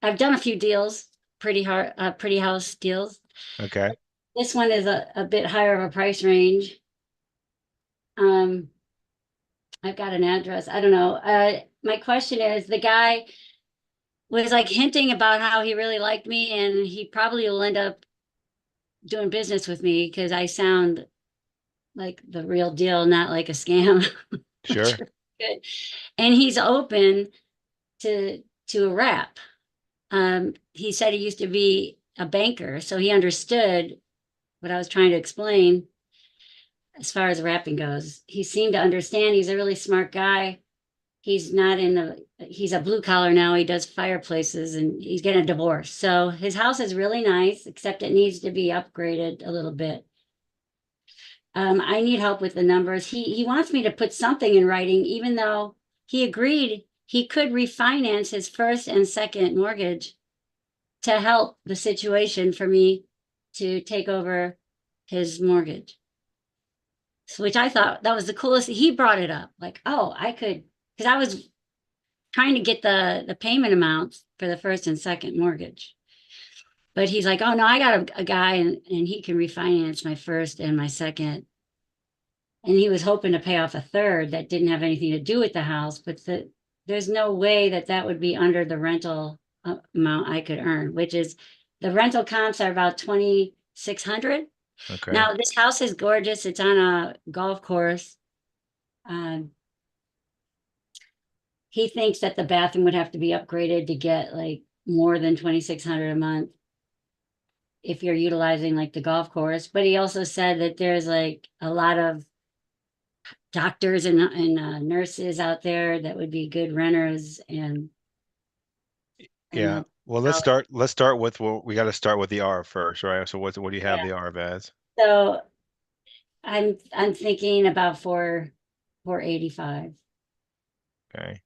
I've done a few deals, pretty house deals. Okay. This one is a bit higher of a price range. Um, I've got an address. I don't know. My question is, the guy was like hinting about how he really liked me and he probably will end up doing business with me because I sound like the real deal, not like a scam, which Sure. is good. And he's open to a rep. He said he used to be a banker, so he understood what I was trying to explain as far as rapping goes. He seemed to understand. He's a really smart guy. He's a blue collar now. He does fireplaces and he's getting a divorce. So his house is really nice, except it needs to be upgraded a little bit. I need help with the numbers. He wants me to put something in writing, even though he agreed he could refinance his first and second mortgage to help the situation for me to take over his mortgage. So, which I thought that was the coolest. He brought it up, like, oh, I could, because I was trying to get the payment amounts for the first and second mortgage. But he's like, oh no, I got a guy and he can refinance my first and my second. And he was hoping to pay off a third that didn't have anything to do with the house, but there's no way that that would be under the rental amount I could earn, which is the rental comps are about 2,600. Okay. Now, this house is gorgeous. It's on a golf course. Um, he thinks that the bathroom would have to be upgraded to get like more than 2,600 a month if you're utilizing like the golf course. But he also said that there's like a lot of doctors and nurses out there that would be good renters and Yeah. that Well, let's how start. Let's start with what we got to start with the R first, right? So what do you have yeah. the R as? So I'm thinking about 485. Okay.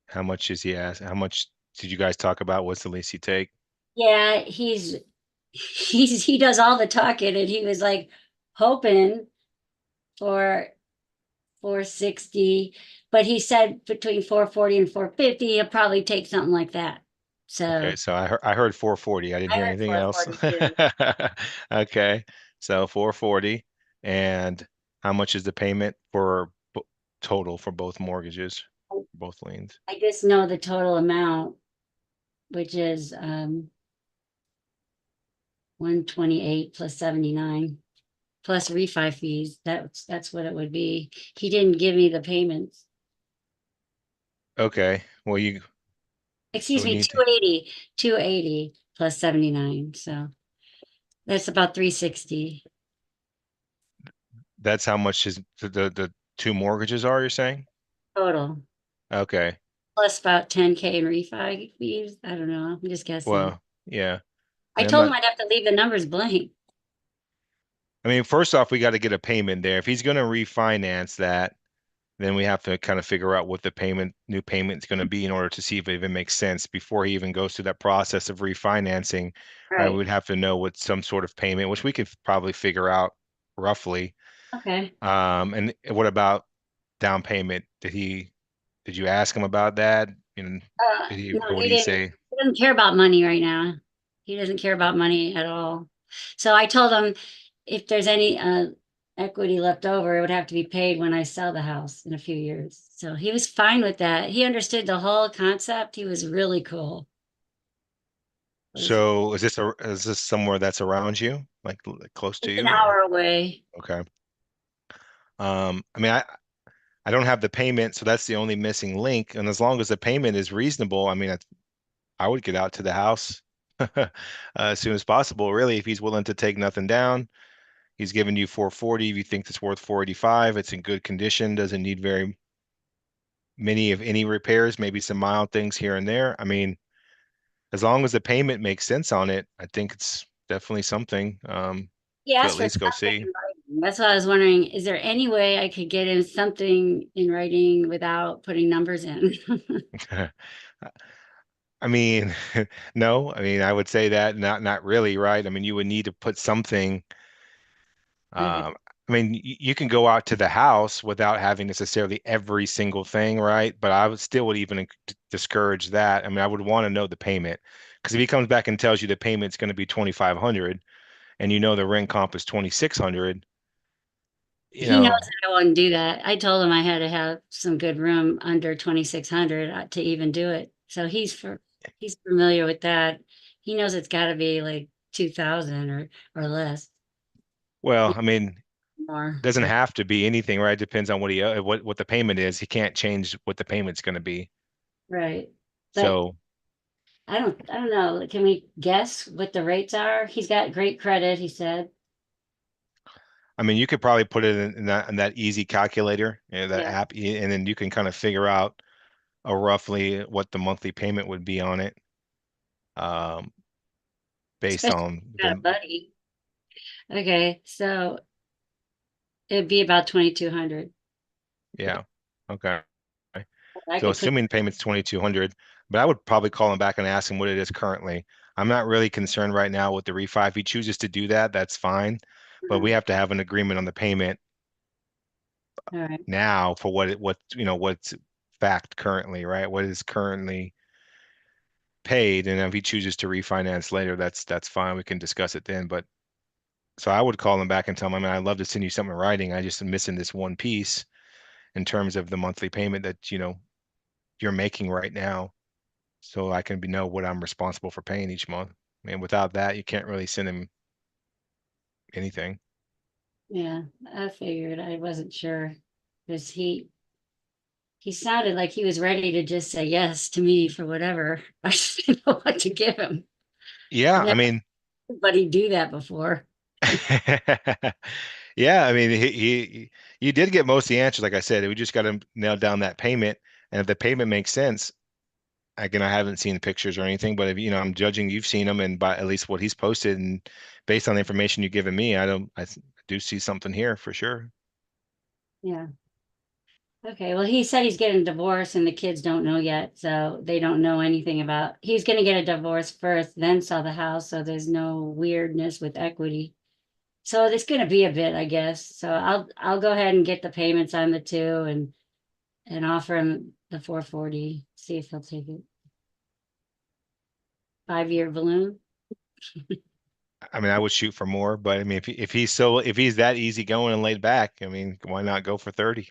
How much is he ask? How much did you guys talk about? What's the least you take? Yeah, he does all the talking and he was like hoping for 460, but he said between 440 and 450, he'll probably take something like that. Okay, So so I heard 440. I didn't I hear heard anything else. 440 too. Okay, so 440. And how much is the payment for total for both mortgages, both liens? I just know the total amount, which is 128 plus 79 plus refi fees. That's what it would be. He didn't give me the payments. Okay, well you Excuse would me, need to, 280 plus 79. So that's about 360 that's how much is the two mortgages are, you're saying? total. Okay, Plus about 10K in refi fees. I don't know. I'm just guessing. well, yeah. I I mean, I'm told not, him I'd have to leave the numbers blank. I mean, first off, we got to get a payment there. If he's going to refinance that, then we have to kind of figure out what the new payment is going to be in order to see if it even makes sense before he even goes through that process of refinancing, right? Right. We'd have to know what some sort of payment, which we could probably figure out roughly. Okay. And what about down payment? Did you ask him about that? And No, what did he say? he doesn't care about money right now. He doesn't care about money at all. So I told him if there's any equity left over, it would have to be paid when I sell the house in a few years. So he was fine with that. He understood the whole concept. He was really cool. It was, So is this somewhere that's around you, like close to it's an you, or hour away. okay? I mean, I don't have the payment, so that's the only missing link. And as long as the payment is reasonable, I mean, I would get out to the house as soon as possible. Really, if he's willing to take nothing down, he's giving you 440. If you think it's worth 485, it's in good condition, doesn't need very many of any repairs, maybe some mild things here and there. I mean, as long as the payment makes sense on it, I think it's definitely something He to at asked for least go something see. in writing. That's why I was wondering, is there any way I could get him something in writing without putting numbers in? I mean, no, I mean, I would say that not really, right? I mean, you would need to put something. Okay. Um, I mean, you can go out to the house without having necessarily every single thing, right? But I would still would even discourage that. I mean, I would want to know the payment because if he comes back and tells you the payment's going to be 2,500 and you know the rent comp is 2,600, you He knows know, that I wouldn't do that. I told him I had to have some good room under 2,600 to even do it. So he's familiar with that. He knows it's got to be like 2,000 or less, well, maybe I mean, more. doesn't But have to be anything, right? Depends on what what the payment is. He can't change what the payment's going to be. right. But So, I don't know. Can we guess what the rates are? He's got great credit, he said. I mean, you could probably put it in that easy calculator, that Yeah. app, and then you can kind of figure out roughly what the monthly payment would be on it, um, based Especially if on you got a buddy. Okay, so it'd be about 2,200. yeah. Okay. I So could put, assuming the payment's 2,200, but I would probably call him back and ask him what it is currently. I'm not really concerned right now with the refi. If he chooses to do that, that's fine. But we have to have an agreement on the payment all right. now for what's fact currently, right? What is currently paid, and if he chooses to refinance later, that's fine. We can discuss it then. But so I would call him back and tell him, I mean, I'd love to send you something in writing. I just am missing this one piece in terms of the monthly payment that you're making right now, so I can know what I'm responsible for paying each month. And without that, you can't really send him anything. Yeah, I figured. I wasn't sure because he sounded like he was ready to just say yes to me for whatever. I just didn't know what to give him. Yeah, I've I never mean, had anybody do that before. yeah, I mean, you did get most of the answers. Like I said, we just got to nail down that payment, and if the payment makes sense, again, I haven't seen the pictures or anything, but if I'm judging you've seen them and by at least what he's posted and based on the information you've given me, I do see something here for sure. Yeah. Okay. Well, he said he's getting divorced and the kids don't know yet. So they don't know anything about, he's going to get a divorce first, then sell the house. So there's no weirdness with equity. So it's going to be a bit, I guess. So I'll go ahead and get the payments on the two and offer him the 440, see if he'll take it. 5-year balloon. I mean, I would shoot for more, but I mean, if he's that easygoing and laid back, I mean, why not go for 30?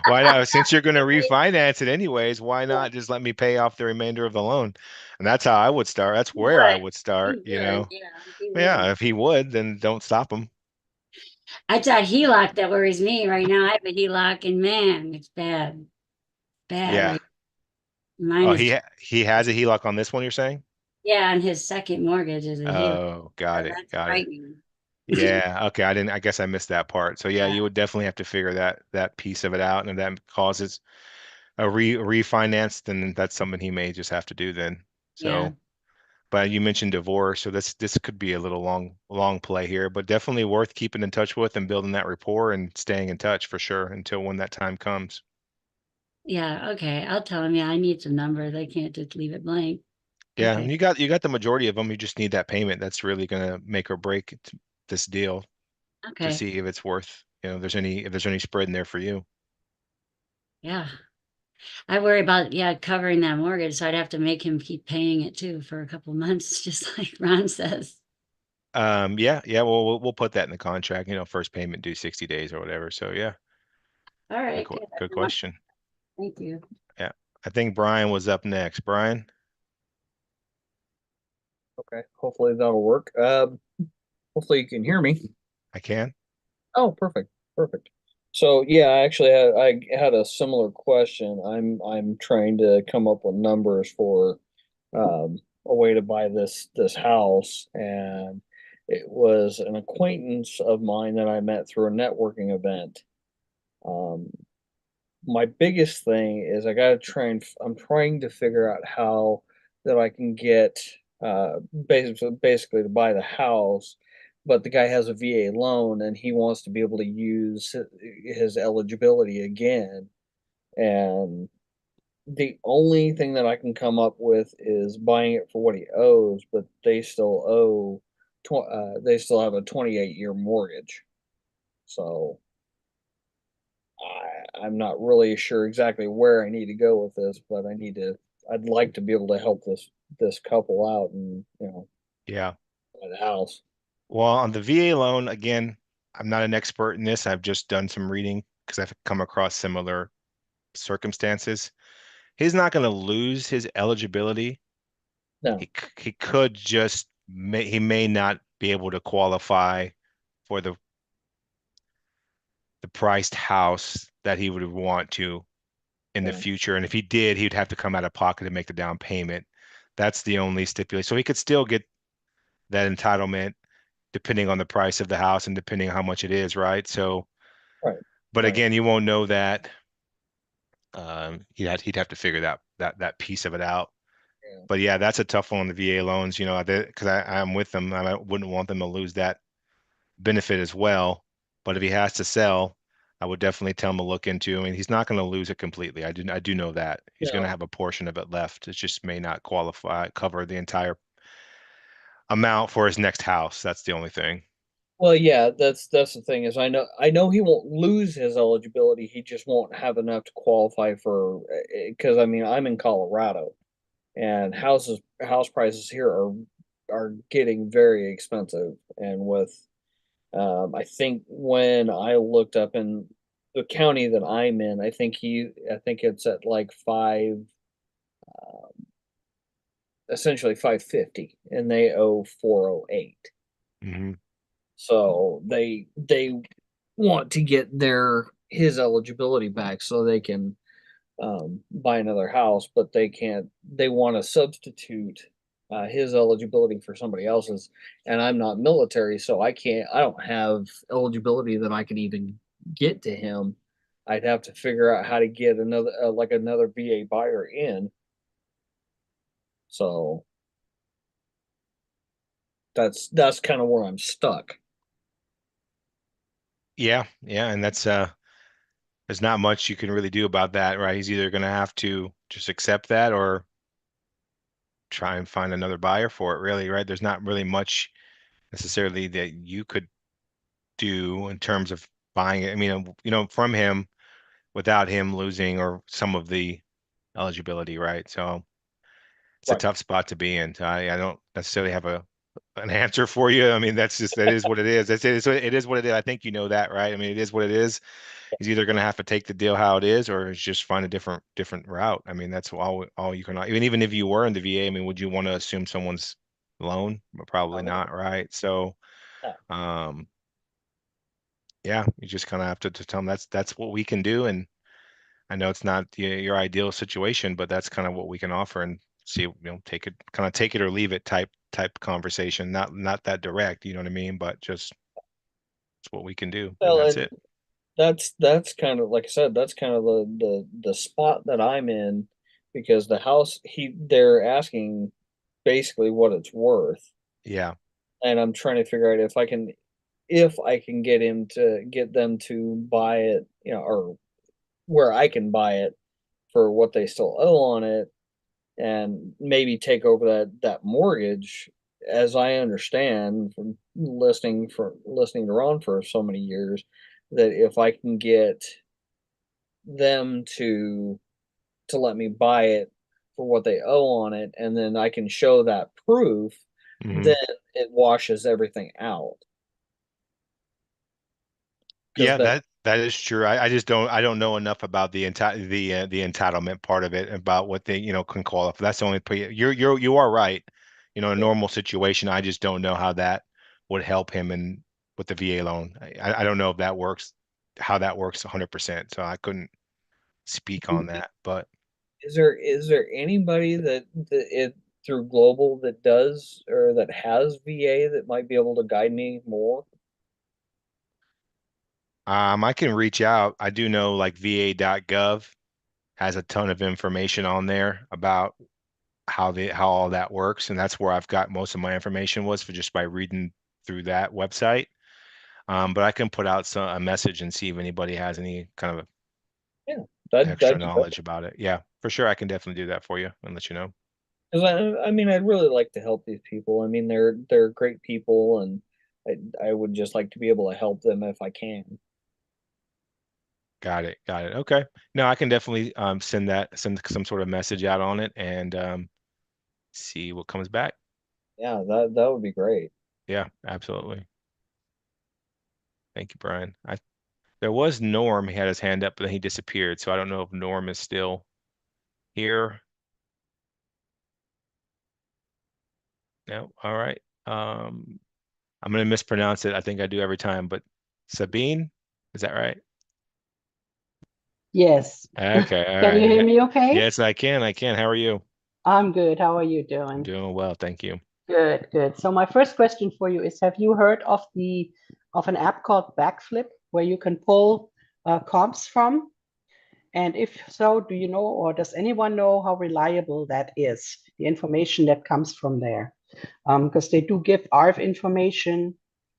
Why not? Since you're going to refinance it anyways, why not just let me pay off the remainder of the loan? And that's how I would start. That's He where I would. would He start, would. Yeah, he would. Yeah, if he would, then don't stop him. I thought HELOC that worries me right now. I have a HELOC and man, it's bad. Bad. Yeah. Like mine Oh, is, he has a HELOC on this one, you're saying? yeah, and his second mortgage is a HELOC. Oh, got So it. that's Got it. frightening. Yeah. Okay. I guess I missed that part. So yeah, Yeah. you would definitely have to figure that piece of it out. And if that causes a refinance, then that's something he may just have to do then. Yeah. So, but you mentioned divorce, so this could be a little long play here, but definitely worth keeping in touch with and building that rapport and staying in touch for sure until when that time comes. Yeah. Okay. I'll tell him, yeah, I need some numbers. I can't just leave it blank. Yeah, Okay. and you got the majority of them. You just need that payment. That's really gonna make or break this deal to Okay. see if it's worth, if there's any spread in there for you. Yeah. I worry about, yeah, covering that mortgage. So I'd have to make him keep paying it too for a couple months, just like Ron says. Yeah. Well, we'll put that in the contract. First payment due 60 days or whatever. So yeah, All right. Good. good question. Thank you. Yeah, I think Brian was up next. Brian, Okay, hopefully that'll work. Hopefully you can hear me. I can. Oh, perfect, perfect. So yeah, I had a similar question. I'm trying to come up with numbers for a way to buy this house, and it was an acquaintance of mine that I met through a networking event. Um, my biggest thing is I gotta try and I'm trying to figure out how that I can get basically to buy the house, but the guy has a VA loan and he wants to be able to use his eligibility again. And the only thing that I can come up with is buying it for what he owes, but they still have a 28-year mortgage. So I'm not really sure exactly where I need to go with this, but I'd like to be able to help this couple out and, Yeah. buy the house. Well, on the VA loan, again, I'm not an expert in this. I've just done some reading because I've come across similar circumstances. He's not going to lose his eligibility. No, He could just he may not be able to qualify for the priced house that he would want to in the yeah, future. And if he did, he'd have to come out of pocket to make the down payment. That's the only stipulation. So he could still get that entitlement depending on the price of the house and depending on how much it is, right? So, right, but right, again, you won't know that. He'd have to figure that piece of it out. yeah, But yeah, that's a tough one on the VA loans, because I'm with them. I wouldn't want them to lose that benefit as well. But if he has to sell, I would definitely tell him to look into. I mean, he's not going to lose it completely. I do know that he's going to no. have a portion of it left. It just may not cover the entire amount for his next house. That's the only thing. Well, yeah, that's the thing is I know he won't lose his eligibility. He just won't have enough to qualify for because I mean I'm in Colorado and house prices here are getting very expensive and with I think when I looked up in the county that I'm in, I think it's at like essentially 550 and they owe 408. Hmm. So they want to get his eligibility back so they can buy another house, but they can't. They want to substitute his eligibility for somebody else's, and I'm not military, so I can't. I don't have eligibility that I could even get to him. I'd have to figure out how to get another like another VA buyer in. So that's kind of where I'm stuck. Yeah, yeah, and there's not much you can really do about that, right? He's either going to have to just accept that or try and find another buyer for it, really, right? There's not really much necessarily that you could do in terms of buying it. I mean, from him without him losing or some of the eligibility, right? So it's a Right. tough spot to be in. So I don't necessarily have an answer for you. I mean, that is what it is. It is what it is. I think you know that, right? I mean, it is what it is. He's either going to have to take the deal how it is, or just find a different route. I mean, that's all you can. Even if you were in the VA, I mean, would you want to assume someone's loan? Probably not, right? So, No. um, yeah, you just kind of have to tell them that's what we can do. And I know it's not your ideal situation, but that's kind of what we can offer and see, take it or leave it type conversation. Not that direct, you know what I mean? But just it's what we can do, and Well, that's and it. that's kind of like I said, that's kind of the spot that I'm in because the house they're asking basically what it's worth, Yeah. and I'm trying to figure out if I can get them to buy it, or where I can buy it for what they still owe on it, and maybe take over that mortgage. As I understand from listening to Ron for so many years, that if I can get them to let me buy it for what they owe on it, and then I can show that proof, Hmm. then it washes everything out. Because Yeah, that is true. I just don't know enough about the entitlement part of it, about what they can qualify. That's the only you are right. In a yeah, normal situation, I just don't know how that would help him in with the VA loan. I don't know if that works, how that works 100%. So I couldn't speak on that. But is there anybody that it through Global that does or that has VA that might be able to guide me more? I can reach out. I do know like va.gov has a ton of information on there about how all that works, and that's where I've got most of my information was for just by reading through that website. But I can put out a message and see if anybody has any kind of Yeah, extra that'd be great. knowledge about it. Yeah, for sure, I can definitely do that for you and let you know. Because I mean, I'd really like to help these people. I mean, they're great people, and I would just like to be able to help them if I can. Got it. Got it. Okay. No, I can definitely send some sort of message out on it and see what comes back. Yeah, that would be great. Yeah, absolutely. Thank you, Brian. There was Norm. He had his hand up, but then he disappeared. So I don't know if Norm is still here. No. All right. I'm gonna mispronounce it. I think I do every time, but Sabine, is that right? Yes. Okay. All Can you hear right. me okay? Yes, I can. I can. How are you? I'm good. How are you I'm doing? doing well, thank you. Good, good. So my first question for you is, have you heard of an app called Backflip where you can pull comps from? And if so, do you know, or does anyone know how reliable that is, the information that comes from there? Because they do give ARV information,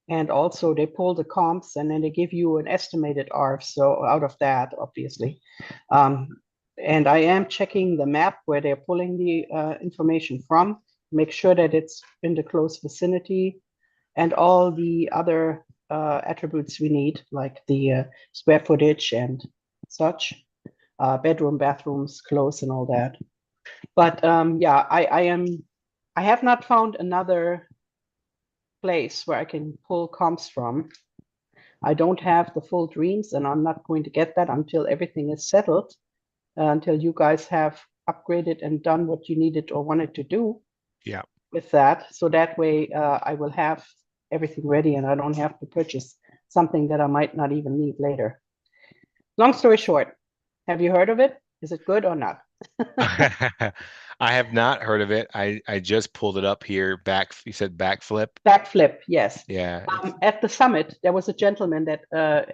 and also they pull the comps and then they give you an estimated ARV. So out of that, obviously. Um, and I am checking the map where they're pulling the information from, make sure that it's in the close vicinity, and all the other attributes we need, like the square footage and such, bedroom, bathrooms, close, and all that. But yeah, I have not found another place where I can pull comps from. I don't have the full dreams, and I'm not going to get that until everything is settled, until you guys have upgraded and done what you needed or wanted to do Yeah. with that. So that way, I will have everything ready, and I don't have to purchase something that I might not even need later. Long story short, have you heard of it? Is it good or not? I have not heard of it. I just pulled it up here. You said backflip. Backflip, yes. Yeah. At the summit, there was a gentleman that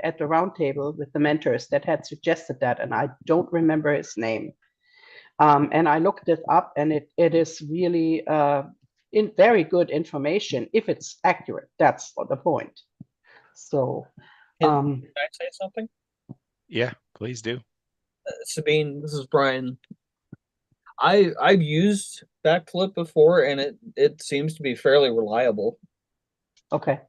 at the round table with the mentors that had suggested that, and I don't remember his name. And I looked it up, and it is really in very good information if it's accurate. That's the point. So, Can I say something? Yeah, please do. Sabine, this is Brian. I've used Backflip before, and it seems to be fairly reliable. okay,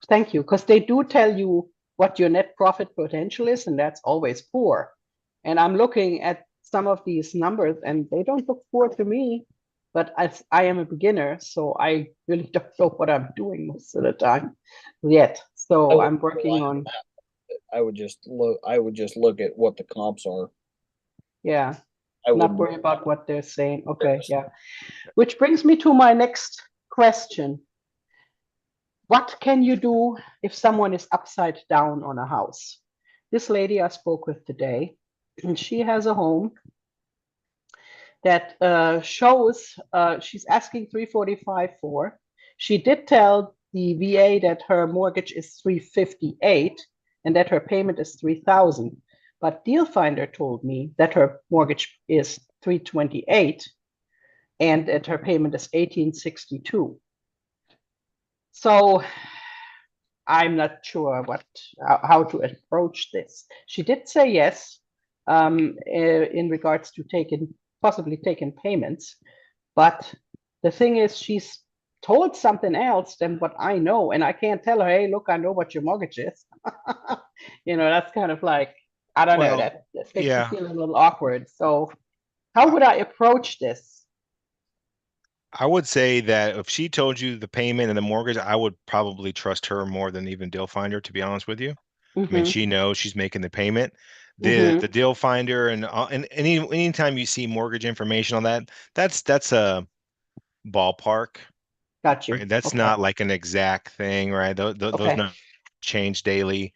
thank you, because they do tell you what your net profit potential is, and that's always poor. And I'm looking at some of these numbers, and they don't look poor to me. But as I am a beginner, so I really don't know what I'm doing most of the time yet. So I'm working on, I would just look. I would just look at what the comps are. yeah, I not would. worry about what they're saying. Okay, yeah. Which brings me to my next question. What can you do if someone is upside down on a house? This lady I spoke with today, and she has a home that shows she's asking 345 for. She did tell the VA that her mortgage is 358 and that her payment is 3,000. But Deal Finder told me that her mortgage is 328 and that her payment is 1862. So I'm not sure how to approach this. She did say yes in regards to possibly taking payments, but the thing is, she's told something else than what I know, and I can't tell her, hey, look, I know what your mortgage is. That's kind of like, I don't know, Well, that makes me yeah, feel a little awkward. So how would I approach this? I would say that if she told you the payment and the mortgage, I would probably trust her more than even Deal Finder, to be honest with you. I mean, Mm-hmm, she knows she's making the payment. The mm-hmm, the Deal Finder and anytime you see mortgage information on that, that's a ballpark, got you. right? That's Okay, not like an exact thing, right? Those okay. no change daily,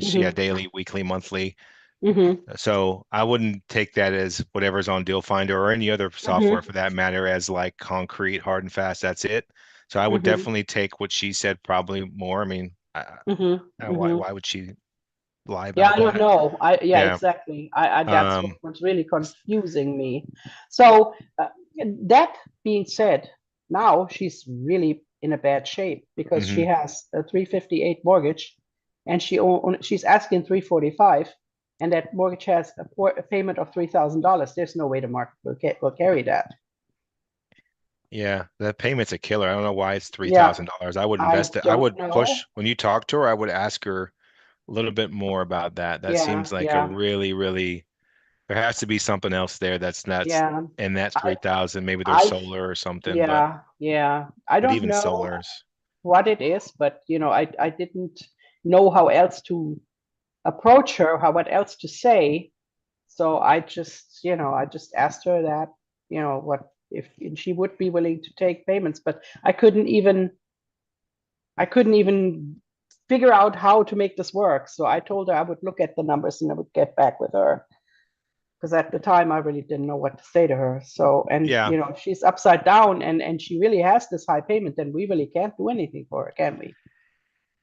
Mm-hmm, daily, weekly, monthly. mm-hmm, So I wouldn't take that as whatever's on Deal Finder or any other software mm-hmm, for that matter as like concrete, hard and fast. That's it. So I would mm-hmm, definitely take what she said probably more. I mean, mm-hmm, mm-hmm. why would she lie Yeah, about I don't that? know. Yeah, Yeah. exactly. I that's what Um, was really confusing me. So that being said, now she's really in a bad shape because she mhm. has a 358 mortgage, and she's asking 345, and that mortgage has a payment of $3,000. There's no way the market will carry that. Yeah, the payment's a killer. I don't know why it's Yeah, $3,000. I would I invest it. I don't would know. push when you talk to her, I would ask her a little bit more about that. That Yeah, seems like a yeah, really, really, there has to be something else there that's yeah. and that I 3,000. Maybe there's I solar or something, yeah, yeah. I but don't even know solars. what it is, but I didn't know how else to approach her, how what else to say. So I just asked her that, what if she would be willing to take payments, but I couldn't even figure out how to make this work. So I told her I would look at the numbers and I would get back with her. Because at the time I really didn't know what to say to her. So, and Yeah. she's upside down and she really has this high payment, then we really can't do anything for her, can we?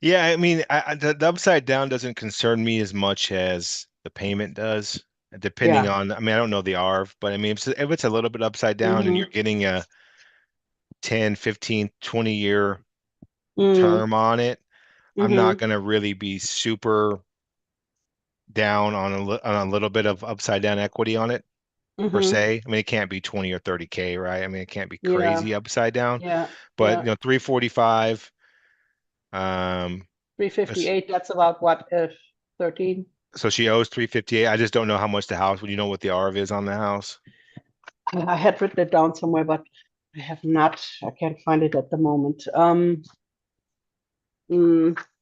Yeah, I mean, the upside down doesn't concern me as much as the payment does, depending Yeah. on, I mean, I don't know the ARV, but I mean, if it's a little bit upside down and Mm-hmm. you're getting a 10, 15, 20-year Mm, term on it, I'm not mm-hmm. going to really be super down on on a little bit of upside down equity on it per Mm-hmm. se. I mean, it can't be 20 or 30K, right? I mean, it can't be Yeah. crazy upside down, Yeah. but Yeah. 345, um, that's- 358, that's about what, 13? so she owes 358. I just don't know how much the house, would you know what the ARV is on the house? I had written it down somewhere, but I have not. I can't find it at the moment.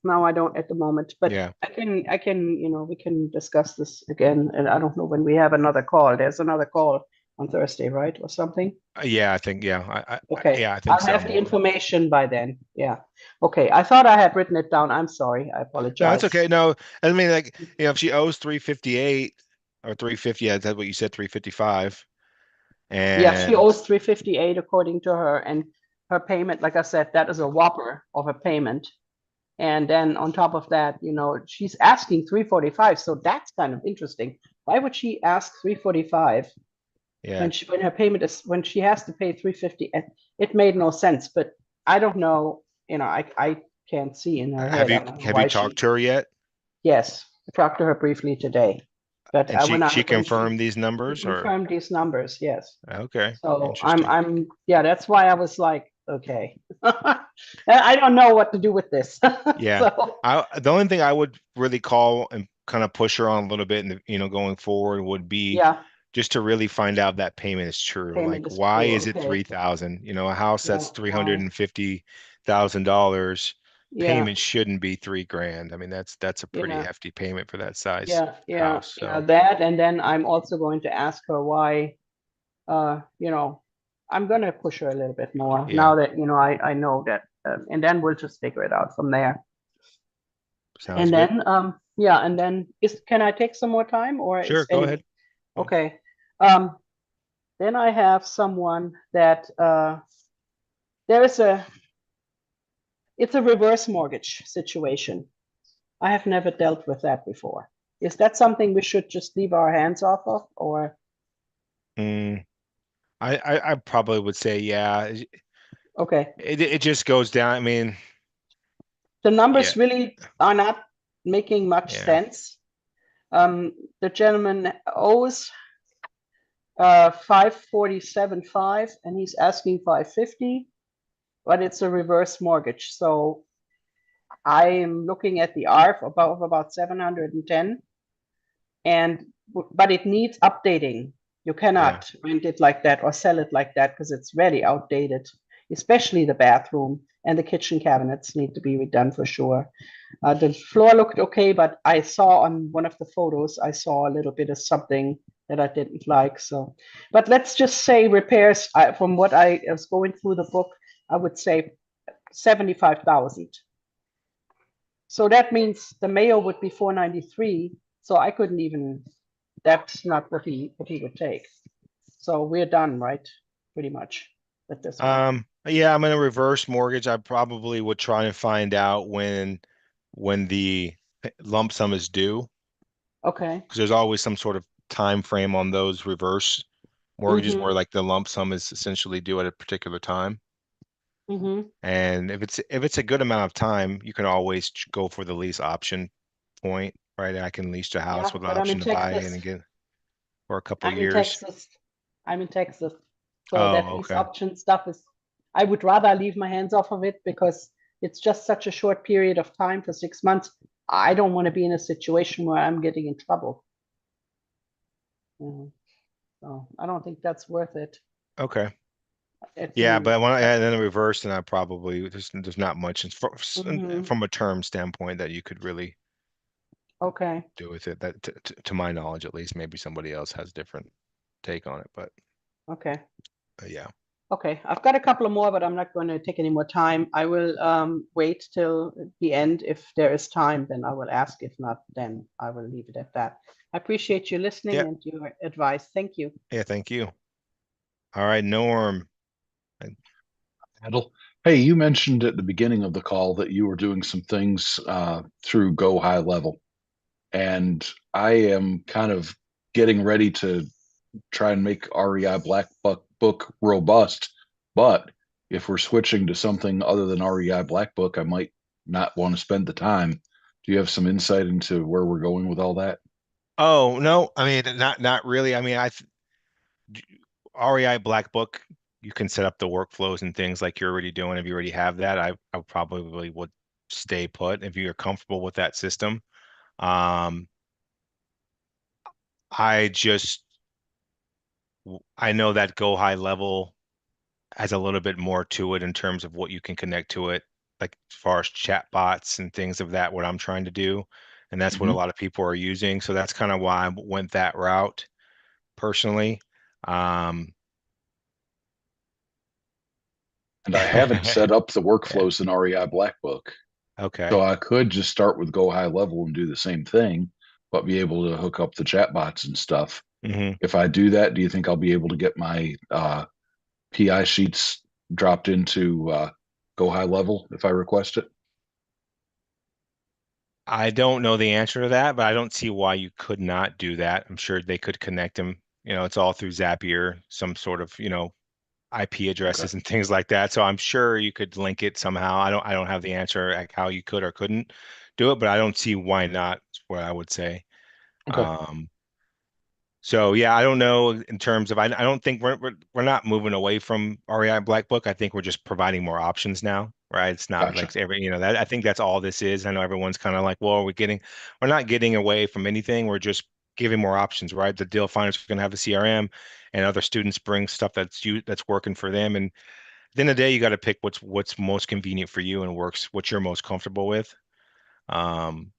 No, I don't at the moment, but Yeah. we can discuss this again. And I don't know when we have another call. There's another call on Thursday, right? Or something? Yeah, I think, yeah, Okay, yeah, I think I'll have so. the information by then. Yeah. Okay, I thought I had written it down. I'm sorry. I No, it's apologize. okay. No, I mean, like, if she owes 358 or 350, yeah, that's what you said, 355. Yeah, she And owes 358 according to her, and her payment, like I said, that is a whopper of a payment. And then on top of that, she's asking 345. So that's kind of interesting. Why would she ask 345 yeah, when her payment is when she has to pay 350? It made no sense, but I don't know, I can't see in her have head. you I don't know have you why talked to her yet? yes, I talked to her briefly today. But And she when she she confirmed these numbers or confirmed these numbers, yes. okay, So interesting. yeah, that's why I was like, okay. I don't know what to do with this. Yeah. So The only thing I would really call and kind of push her on a little bit, and going forward would be yeah, just to really find out that payment is true. Like, payment is why true. is it Okay. 3,000? A house Yeah. that's three hundred Why? and fifty thousand dollars Yeah. payment shouldn't be 3 grand. I mean, that's a pretty Yeah. hefty payment for that size Yeah. Yeah. house. Yeah. So That, and then I'm also going to ask her why, uh, you know, I'm gonna push her a little bit more yeah, now that, I know that, and then we'll just figure it out from there. sounds And good. then, yeah, and then can I take some more time or Sure, is go ahead. okay. Um, then I have someone that, there is it's a reverse mortgage situation. I have never dealt with that before. Is that something we should just leave our hands off of, or? Mm, I probably would say, yeah. Okay, It just goes down. I mean, the yeah, numbers really are not making much yeah, sense. The gentleman owes 547.5 and he's asking 550, but it's a reverse mortgage. So I am looking at the ARF of about 710, and but it needs updating. You yeah. cannot rent it like that or sell it like that because it's very outdated, especially the bathroom and the kitchen cabinets need to be redone for sure. The floor looked okay, but I saw on one of the photos, I saw a little bit of something that I didn't like. So, but let's just say repairs, from what I was going through the book, I would say 75,000. So that means the Mayo would be 493. So I couldn't even, that's not what he would take. So we're done, right? Pretty much with this one. Yeah, I'm in a reverse mortgage. I probably would try and find out when the lump sum is due, Okay. because there's always some sort of time frame on those reverse mortgages Mm-hmm. where like the lump sum is essentially due at a particular time. Mm-hmm. And if it's a good amount of time, you can always go for the lease option point, right? I can lease the house Yeah, with the but I'm in option to buy it Texas. and get for a couple of I'm in years. Texas. I'm in Texas. So that Oh, lease okay. option stuff is I would rather leave my hands off of it because it's just such a short period of time for 6 months. I don't want to be in a situation where I'm getting in trouble. So I don't think that's worth it. Okay. If Yeah, you, but when I then the reverse, then I probably there's not much Mhm. from a term standpoint that you could really Okay, do with it. That to my knowledge, at least, maybe somebody else has different take on it, but okay. yeah. Okay, I've got a couple of more, but I'm not going to take any more time. I will wait till the end. If there is time, then I will ask. If not, then I will leave it at that. I appreciate you listening Yeah. and your advice. Thank you. Yeah, thank you. All right, Norm. Handle. Hey, you mentioned at the beginning of the call that you were doing some things through Go High Level, and I am kind of getting ready to try and make REI Black Book robust. But if we're switching to something other than REI Black Book, I might not want to spend the time. Do you have some insight into where we're going with all that? Oh, no, I mean, not really. I mean, REI Black Book, you can set up the workflows and things like you're already doing. If you already have that, I probably would stay put if you're comfortable with that system. Um, I just I know that Go High Level has a little bit more to it in terms of what you can connect to it, like as far as chat bots and things of that, what I'm trying to do. And that's what a Mhm. lot of people are using. So that's kind of why I went that route personally. Um, And I haven't set up the yeah. workflows in REI Black Book. Okay. So I could just start with Go High Level and do the same thing, but be able to hook up the chat bots and stuff. hmm If I do that, do you think I'll be able to get my PI sheets dropped into Go High Level if I request it? I don't know the answer to that, but I don't see why you could not do that. I'm sure they could connect them. It's all through Zapier, some sort of, IP Okay. addresses and things like that. So I'm sure you could link it somehow. I don't have the answer like how you could or couldn't do it, but I don't see why not, is what I would say. Okay. Um, so yeah, I don't know in terms of I don't think we're not moving away from REI Black Book. I think we're just providing more options now, right? It's not Gotcha. like that I think that's all this is. I know everyone's kind of like, well, we're not getting away from anything. We're just giving more options, right? The deal finders are going to have a CRM and other students bring stuff that's working for them. And at the end of the day, you got to pick what's most convenient for you and works what you're most comfortable with. Um,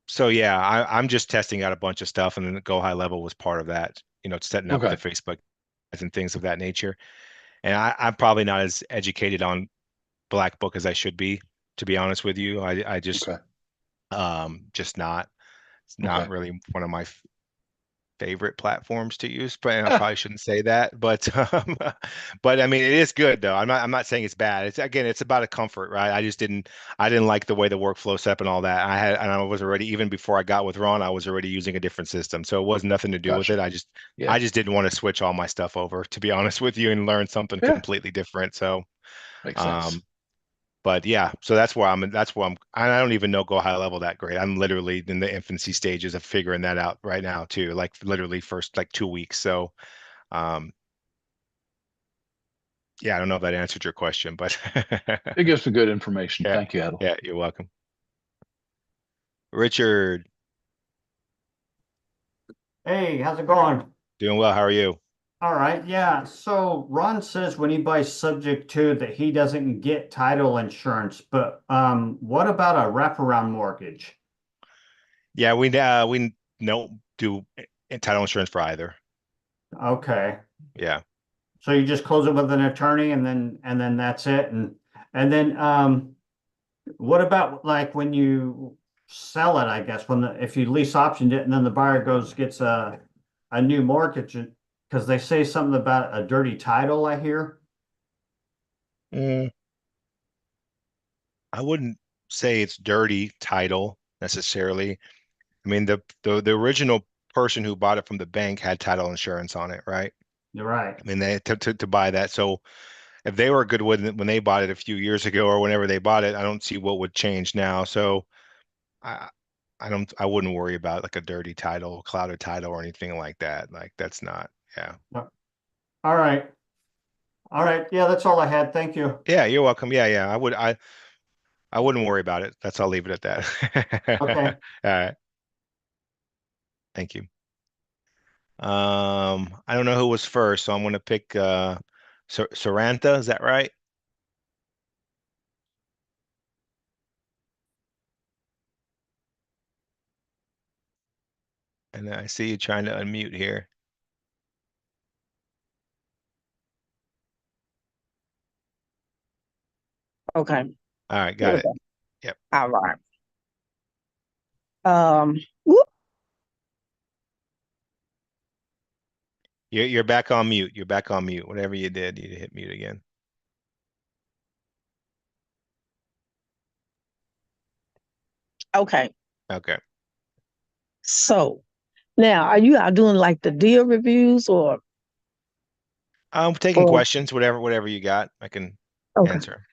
so yeah, I'm just testing out a bunch of stuff, and then the Go High Level was part of that. Setting up the Okay. Facebook ads and things of that nature. And I'm probably not as educated on Black Book as I should be, to be honest with you. I Okay. just not. It's not Okay. really one of my favorite platforms to use, but and I probably shouldn't say that, but but I mean it is good though. I'm not saying it's bad. It's about a comfort, right? I didn't like the way the workflow set up and all that. I was already even before I got with Ron, I was already using a different system. So it was nothing to do with Gotcha. it. I just Yeah. I just didn't want to switch all my stuff over, to be honest with you, and learn something Yeah. completely different. So Makes sense. um but yeah, so that's where I'm I don't even know Go High Level that great. I'm literally in the infancy stages of figuring that out right now too, like literally first like 2 weeks. So um yeah, I don't know if that answered your question, but It gives me good information. yeah, Thank you, Edel. yeah, you're welcome. Richard, Hey, how's it going? doing well. How are you? All right, yeah. So Ron says when he buys subject to that he doesn't get title insurance, but what about a wraparound mortgage? Yeah, we don't do title insurance for either. Okay. Yeah. So you just close it with an attorney and then that's it. And then what about like when you sell it, I guess, if you lease optioned it and then the buyer gets a new mortgage because they say something about a dirty title, I hear. Mm, I wouldn't say it's dirty title necessarily. I mean, the original person who bought it from the bank had title insurance on it, right? You're right. I mean, they to buy that. So if they were good with it when they bought it a few years ago or whenever they bought it, I don't see what would change now. So I I wouldn't worry about like a dirty title, clouded title or anything like that. Like that's not, yeah. All right. All right. Yeah, that's all I had. Thank you. Yeah, you're welcome. Yeah. I wouldn't worry about it. I'll leave it at that. Okay. All right. Thank you. I don't know who was first, so I'm gonna pick Sarantha, is that right? And I see you trying to unmute here. Okay, All right, there got we it. go. Yep. All right. Whoop. You're back on mute. You're back on mute. Whatever you did, you hit mute again. Okay, Okay. so now are you out doing like the deal reviews or I'm taking or questions, whatever you got, I can okay. answer.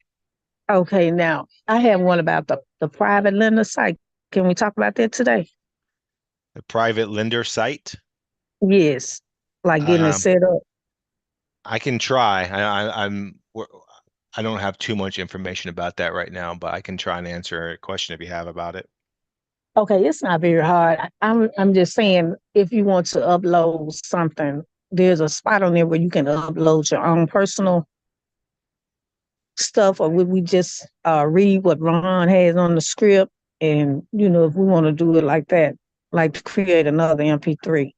Okay, now I have one about the private lender site. Can we talk about that today? The private lender site. Yes, like getting it Um, set up. I can try. I don't have too much information about that right now, but I can try and answer a question if you have about it. Okay, it's not very hard. I'm just saying if you want to upload something, there's a spot on there where you can upload your own personal stuff, or would we just read what Ron has on the script? And if we want to do it like that, like to create another MP3,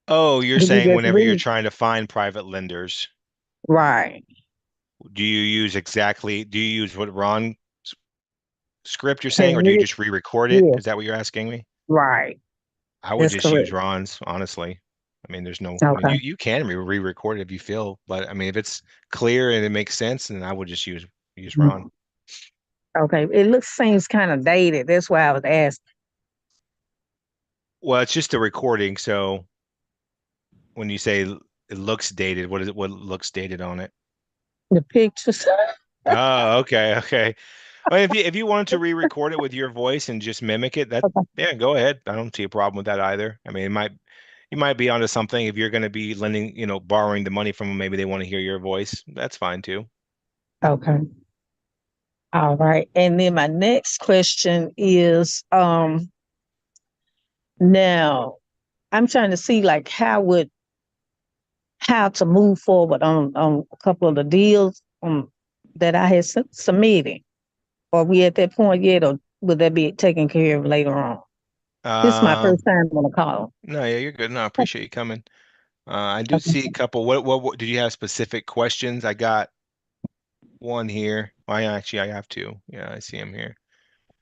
Oh, you're do we saying just whenever you're read? trying to find private lenders, Right. do you use what Ron script you're Has saying, or do you read? just re-record it? Yeah. Is that what you're asking me? Right. I would That's just use correct. Ron's, honestly. I mean, Okay. you can re-record it if you feel, but I mean, if it's clear and it makes sense, then I would just use Ron. Okay. Seems kind of dated. That's why I was asking Well, it's just a recording, so when you say it looks dated, what looks dated on it? the pictures. Oh, okay. Well, if you wanted to re-record it with your voice and just mimic it, Okay. yeah, go ahead. I don't see a problem with that either. I mean, you might be onto something if you're going to be lending, borrowing the money from them. Maybe they want to hear your voice. That's fine too. Okay. All right. And then my next question is, now I'm trying to see like how to move forward on a couple of the deals that I had submitted. Are we at that point yet, or would that be taken care of later on? This is my Um, first time on the call. no, yeah, you're good. No, I appreciate you coming. I do Okay. see a couple. What did you have specific questions? I got one here. I have two. Yeah, I see them here.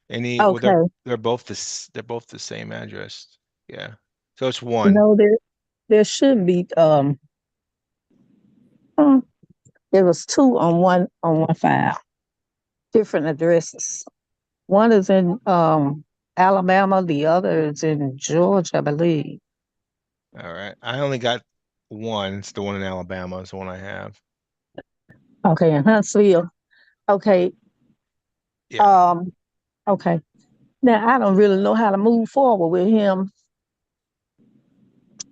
Well, Okay. they're both the same address. Yeah. So it's one. No, there should be hmm, there was two on one file, different addresses. One is in Alabama, the other is in Georgia, I believe. All right. I only got one. It's the one in Alabama is the one I have. Okay, in Huntsville. Okay. Yeah. Um, okay. Now I don't really know how to move forward with him.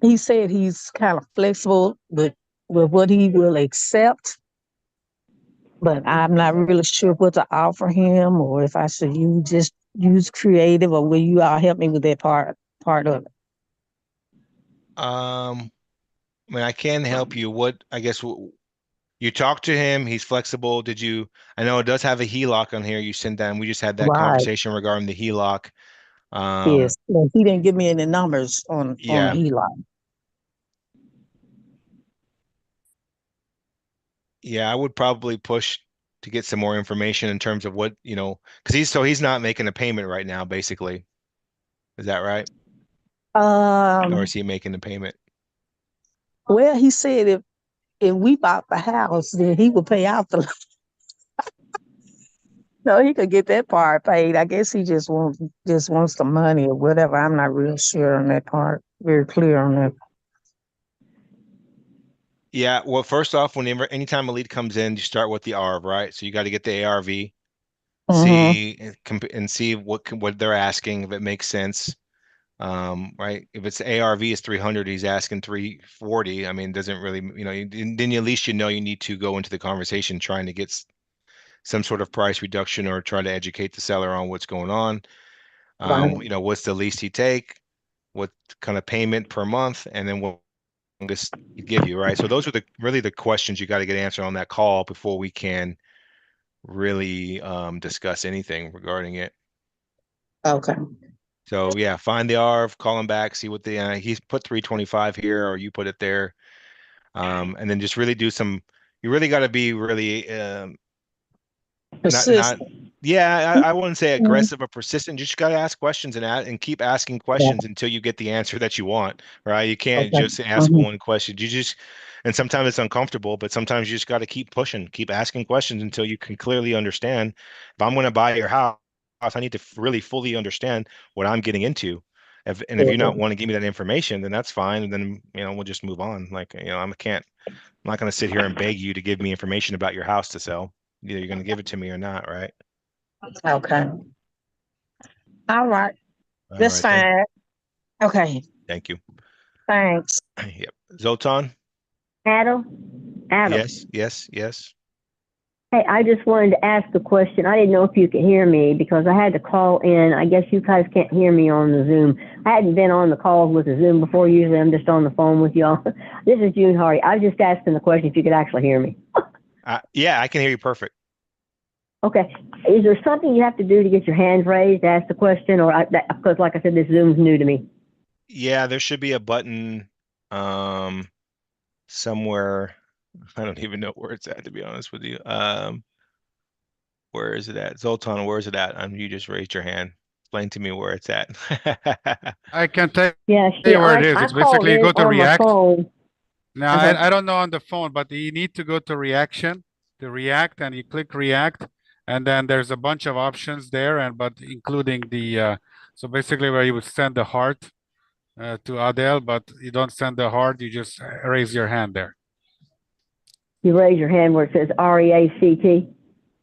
He said he's kind of flexible with what he will accept, but I'm not really sure what to offer him or if I should use creative, or will you all help me with that part of it? I mean, I can help you. I guess you talked to him. He's flexible. I know it does have a HELOC on here. You sent down. We just had that Right. conversation regarding the HELOC. Yes. Well, he didn't give me any numbers on the Yeah. HELOC. Yeah, I would probably push to get some more information in terms of because he's not making a payment right now, basically. Is that right? Or is Um, he making a payment? well, he said if we bought the house, then he would pay out the no, he could get that part paid. I guess he just wants the money or whatever. I'm not real sure on that part. Very clear on that. Yeah, well, first off, anytime a lead comes in, you start with the ARV, right? So you got to get the ARV, Mm-hmm. see and see what they're asking, if it makes sense. Right? If it's ARV is 300, he's asking 340. I mean, doesn't really, then at least you need to go into the conversation trying to get some sort of price reduction or try to educate the seller on what's going on. What's the least he take, what kind of payment per month, and then what longest he give you, right? So those are really the questions you got to get answered on that call before we can really discuss anything regarding it. Okay. So yeah, find the ARV, call him back, see what he's put 325 here, or you put it there, and then just really do some. You really got to be really not Persistent. yeah, I wouldn't say Mhm. aggressive or persistent. You just got to ask questions and keep asking questions until you get the answer that you want, right? You can't Okay. just ask Mhm. one question. And sometimes it's uncomfortable, but sometimes you just got to keep pushing, keep asking questions until you can clearly understand. If I'm going to buy your house, I need to really fully understand what I'm getting into. If you not want to give me that information, then that's fine. And then, we'll just move on. Like, I'm not going to sit here and beg you to give me information about your house to sell. Either you're going to give it to me or not, right? Okay. All right. All That's right. fine. Okay. Thank you. Thanks. Yep. Zoltan? Adam? Adam. Yes, yes, yes. Hey, I just wanted to ask a question. I didn't know if you could hear me because I had to call in. I guess you guys can't hear me on the Zoom. I hadn't been on the calls with the Zoom before. Usually I'm just on the phone with y'all. This is June Hardy. I was just asking the question if you could actually hear me. Yeah, I can hear you perfect. Okay. Is there something you have to do to get your hand raised to ask the question? Because like I said, this Zoom's new to me. Yeah, there should be a button somewhere. I don't even know where it's at, to be honest with you. Where is it at? Zoltan, where is it at? You just raised your hand. Explain to me where it's at. I can tell Yeah, you where it is. I It's called basically you in go to on my React. phone. No, Uh-huh. I don't know on the phone, but you need to go to Reaction, to React, and you click React, and then there's a bunch of options there, but including the so basically where you would send the heart to Adele, but you don't send the heart, you just raise your hand there. You raise your hand where it says REACT.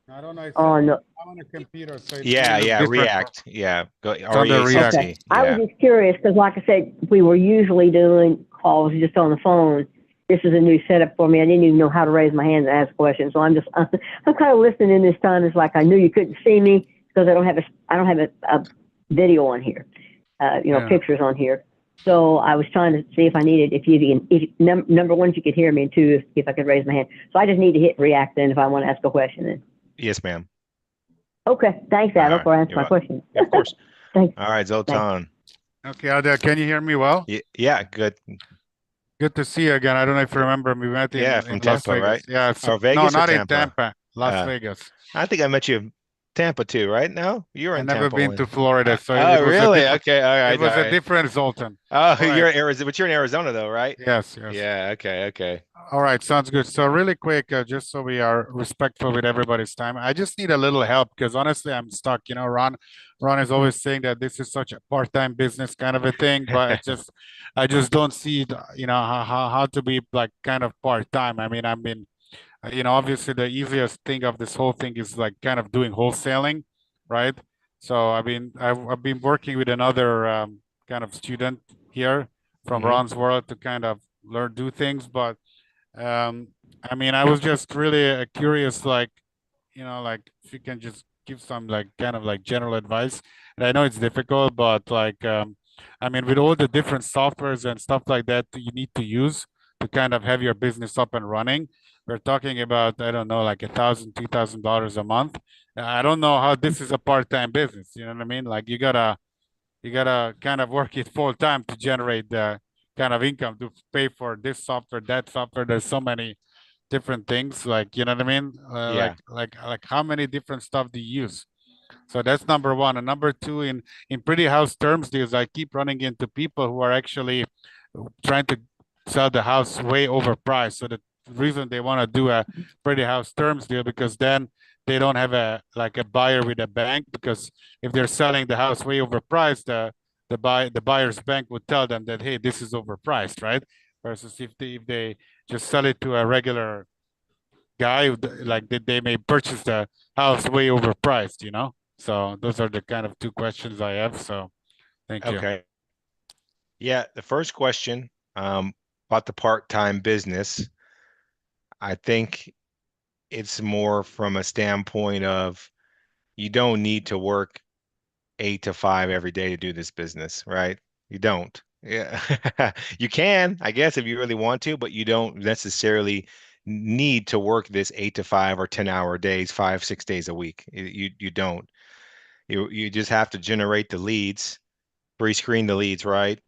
I don't know. On the I'm on a computer, so it's Yeah, different. React. Yeah, go under React. REACT. I was just curious because, like I said, we were usually doing calls just on the phone. This is a new setup for me. I didn't even know how to raise my hand and ask questions, so I'm kind of listening in this time. It's like I knew you couldn't see me because I don't have a video on here, pictures on here. So I was trying to see if number one, if you could hear me, and two, if I could raise my hand. So I just need to hit react then if I want to ask a question. Then. Yes, ma'am. Okay, thanks, Adam, for answering my question. Yeah, of course. Thanks. All right, Zoltan. Okay, Adele, can you hear me well? Yeah, good. Good to see you again. I don't know if you remember, we met in from Las Tampa, Vegas. right? Yeah, Or Vegas no, or not in Tampa? Tampa, Las Vegas. I think I met you in Tampa too, right? No, you were in I've never Tampa. been to Florida, so Oh, it was really? Okay, all right. it was all a right. different Zoltan. Oh, All you're right. in Arizona, but you're in Arizona though, right? Yes, yes. Yeah, okay. All right, sounds good. So really quick, just so we are respectful with everybody's time, I just need a little help because honestly, I'm stuck. Ron is always saying that this is such a part-time business kind of a thing, but I just don't see it, how to be like kind of part-time. I mean, obviously the easiest thing of this whole thing is like kind of doing wholesaling, right? So I've been working with another kind of student here from Ron's world to kind of do things, but I was just really curious, like if you can just give some like kind of like general advice. And I know it's difficult, but like with all the different softwares and stuff like that you need to use to kind of have your business up and running, we're talking about, I don't know, like $1,000, $2,000 a month. I don't know how this is a part-time business. You know what I mean? Like you gotta kind of work it full time to generate the kind of income to pay for this software, that software. There's so many different things, like, you know what I mean? Yeah. Like how many different stuff do you use? So that's number one. And number two, in pretty house terms deals, I keep running into people who are actually trying to sell the house way overpriced. So the reason they want to do a pretty house terms deal, because then they don't have a buyer with a bank, because if they're selling the house way overpriced, the buyer's bank would tell them that, hey, this is overpriced, right? Versus if they just sell it to a regular guy, like they may purchase the house way overpriced, So those are the kind of two questions I have. So thank you. Okay. Yeah, the first question, about the part-time business, I think it's more from a standpoint of you don't need to work 8 to 5 every day to do this business, right? You don't. Yeah. You can, I guess, if you really want to, but you don't necessarily need to work this 8 to 5 or 10-hour days, 5, 6 days a week. You don't. You just have to generate the leads, pre-screen the leads, right?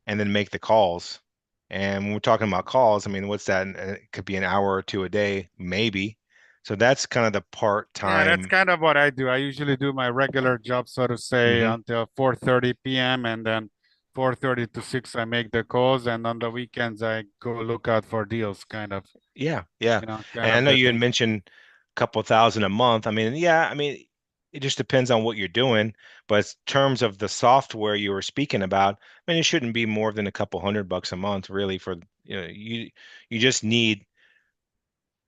And then make the calls. And when we're talking about calls, I mean, what's that? It could be an hour or two a day, maybe. So that's kind of the Yeah, that's part-time. kind of what I do. I usually do my regular job, so to say, Mhm. until 4:30 p.m. and then 4:30 to 6 I make the calls, and on the weekends I go look out for deals, kind of, Yeah, yeah. kind And I of know the you had thing. mentioned a couple thousand a month. I mean, yeah, I mean, it just depends on what you're doing. But in terms of the software you were speaking about, I mean, it shouldn't be more than a couple $100 a month, really, for, you just need,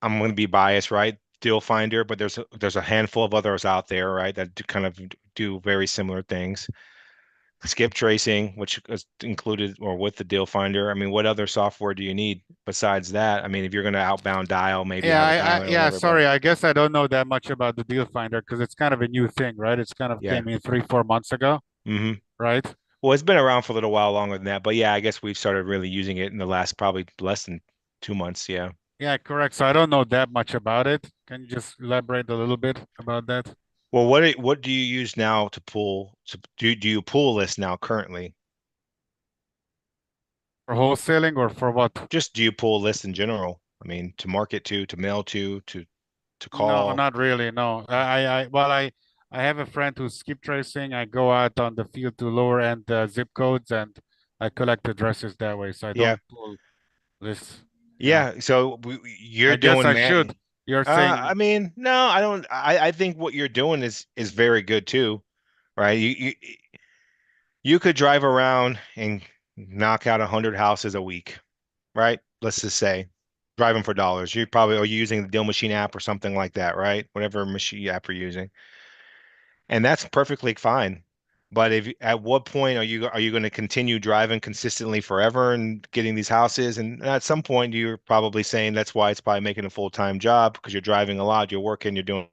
I'm going to be biased, right? Deal Finder, but there's a handful of others out there, right, that kind of do very similar things. Skip tracing, which is included or with the deal finder. I mean, what other software do you need besides that? I mean, if you're going to outbound dial, maybe Yeah, have a dialer or yeah, whatever, but sorry, I guess I don't know that much about the deal finder because it's kind of a new thing, right? It's kind of yeah. came in 3, 4 months ago, Hmm. right? Well, it's been around for a little while longer than that, but yeah, I guess we've started really using it in the last probably less than 2 months. Yeah. Yeah, correct. So I don't know that much about it. Can you just elaborate a little bit about that? Well, what do you use now to pull? Do you pull list now currently? For wholesaling or for what? Just do you pull lists in general? I mean, to market to mail to No, call. not really. No. Well, I have a friend who's skip tracing. I go out on the field to lower end zip codes and I collect addresses that way. So I Yeah. don't pull lists. Yeah. Yeah. So you're I guess doing I should. man. You're I saying, mean, no, I don't. I think what you're doing is very good too, right? You could drive around and knock out 100 houses a week, right? Let's just say, driving for dollars. You probably are using the Deal Machine app or something like that, right? Whatever machine app you're using, and that's perfectly fine. But if at what point are you going to continue driving consistently forever and getting these houses? And at some point, you're probably saying that's why it's probably making a full-time job because you're driving a lot, you're working, you're doing.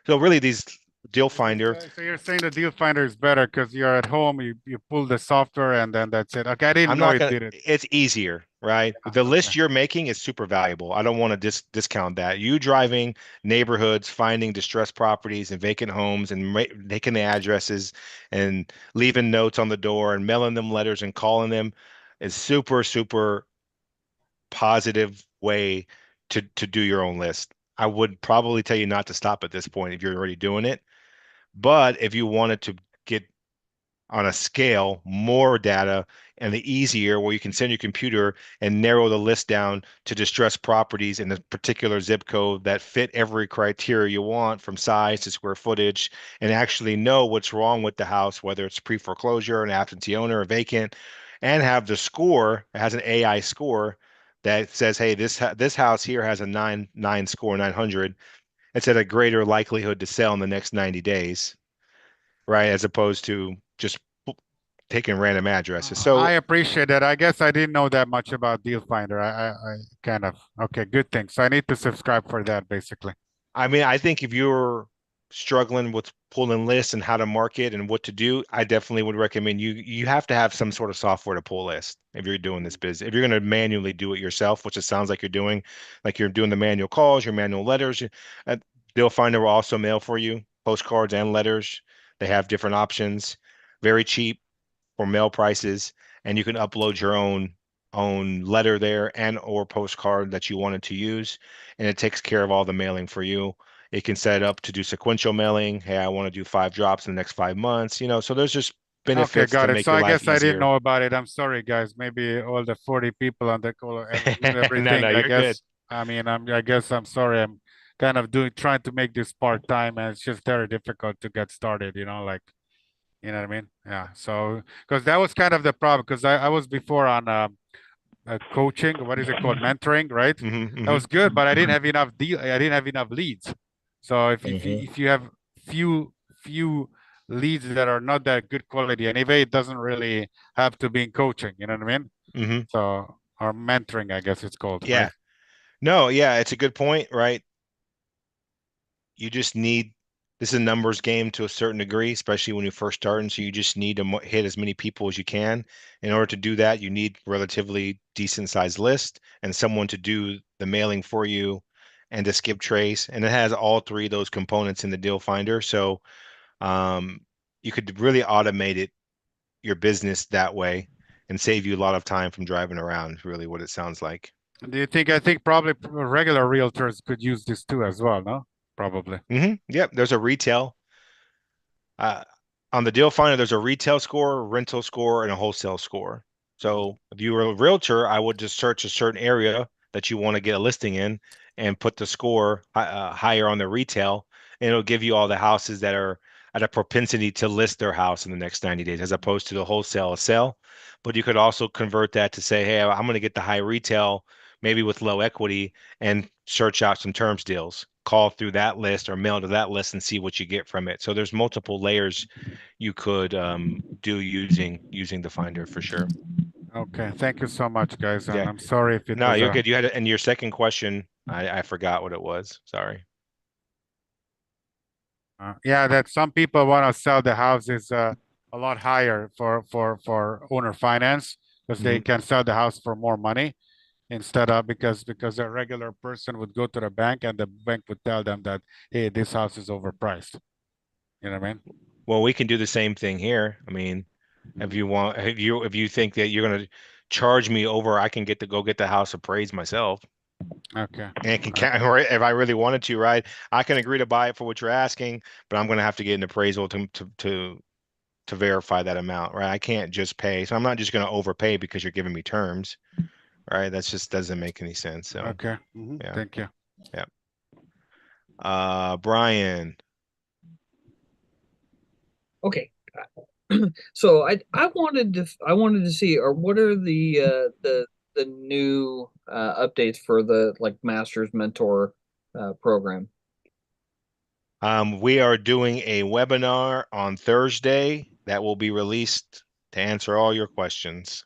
So really, these deal finder, so you're saying the deal finder is better because you're at home, you pull the software and then that's it. Okay, I didn't I'm know not it gonna. did it. It's easier, right? Yeah, The okay. list you're making is super valuable. I don't want to discount that. You driving neighborhoods, finding distressed properties and vacant homes, and making the addresses, and leaving notes on the door, and mailing them letters, and calling them is super, super positive way to do your own list. I would probably tell you not to stop at this point if you're already doing it. But if you wanted to get on a scale, more data, and the easier where you can send your computer and narrow the list down to distressed properties in a particular zip code that fit every criteria you want from size to square footage and actually know what's wrong with the house, whether it's pre-foreclosure, an absentee owner, or vacant, and have the score, it has an AI score that says, hey, this house here has a 9 score, 900. It's at a greater likelihood to sell in the next 90 days, right? As opposed to just taking random addresses. I So, appreciate that. I guess I didn't know that much about Deal Finder. I kind of, okay, good thing. So I need to subscribe for that basically. I mean, I think if you're struggling with pulling lists and how to market and what to do, I definitely would recommend you have to have some sort of software to pull lists if you're doing this business. If you're going to manually do it yourself, which it sounds like you're doing the manual calls, your manual letters, uh, Deal Finder will also mail for you postcards and letters. They have different options, very cheap for mail prices, and you can upload your own letter there and or postcard that you wanted to use, and it takes care of all the mailing for you. It can set it up to do sequential mailing. Hey, I want to do 5 drops in the next 5 months, so there's just Okay, benefits to got it. make So your I life guess I didn't easier. know about it. I'm sorry, guys. Maybe all the 40 people on the call use No, no, everything. I you're good. guess, I mean, I guess I'm sorry. I'm kind of trying to make this part-time and it's just very difficult to get started, like, you know what I mean? Yeah. So, because that was kind of the problem because I was before on coaching, what is it called? Mentoring, right? Hmm. That Hmm. was good, but I didn't have enough leads. So if Mhm. if you have few leads that are not that good quality. Anyway, it doesn't really have to be in coaching, you know what I mean? Hmm. So, or mentoring, I guess it's called, Yeah. right? No, yeah, it's a good point, right? You just need, this is a numbers game to a certain degree, especially when you first start. And so you just need to hit as many people as you can. In order to do that, you need relatively decent sized list and someone to do the mailing for you and to skip trace. And it has all three of those components in the deal finder. So you could really automate it, your business that way, and save you a lot of time from driving around, is really what it sounds like. Do you think, I think probably regular realtors could use this too as well, no? Probably. Yep, there's a retail. Uh, on the deal finder, there's a retail score, a rental score, and a wholesale score. So if you were a realtor, I would just search a certain area that you want to get a listing in and put the score higher on the retail, and it'll give you all the houses that are at a propensity to list their house in the next 90 days, as opposed to the wholesale sale. But you could also convert that to say, hey, I'm going to get the high retail, maybe with low equity, and search out some terms deals, call through that list or mail to that list and see what you get from it. So there's multiple layers you could do using the finder for sure. Okay, thank you so much, guys. And Yeah. I'm sorry if it No, was you're good. You had and your second question, I forgot what it was. Sorry. yeah, that some people want to sell the houses a lot higher for owner finance because they Mhm. can sell the house for more money instead of because a regular person would go to the bank and the bank would tell them that, hey, this house is overpriced. You know what I mean? Well, we can do the same thing here. I mean, if you want, if you think that you're gonna charge me over, I can go get the house appraised myself. Okay. And it can count, or if I really wanted to, right? I can agree to buy it for what you're asking, but I'm going to have to get an appraisal to verify that amount, right? I can't just pay. So I'm not just going to overpay because you're giving me terms, right? That's just doesn't make any sense. So Okay. yeah, Thank you. yeah. Brian. Okay. So I wanted to see, or what are the new updates for the like Master's Mentor program? We are doing a webinar on Thursday that will be released to answer all your questions.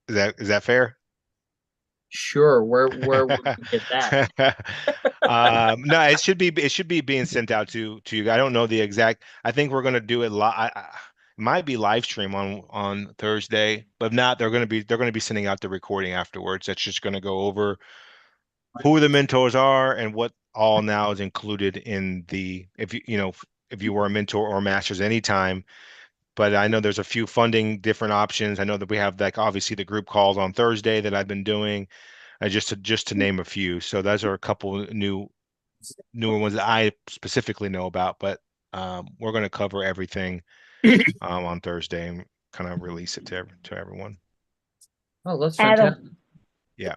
Is that fair? Sure. Where would we get that? No, it should be being sent out to you. I don't know the exact. I think we're gonna do it live. It might be live stream on Thursday, but if not, they're gonna be sending out the recording afterwards. That's just gonna go over who the mentors are and what all now is included in the, if you were a mentor or masters anytime. But I know there's a few funding different options. I know that we have, like, obviously the group calls on Thursday that I've been doing, just to name a few. So those are a couple newer ones that I specifically know about. But we're going to cover everything on Thursday and kind of release it to everyone. Oh, that's Adam, fantastic. Yeah.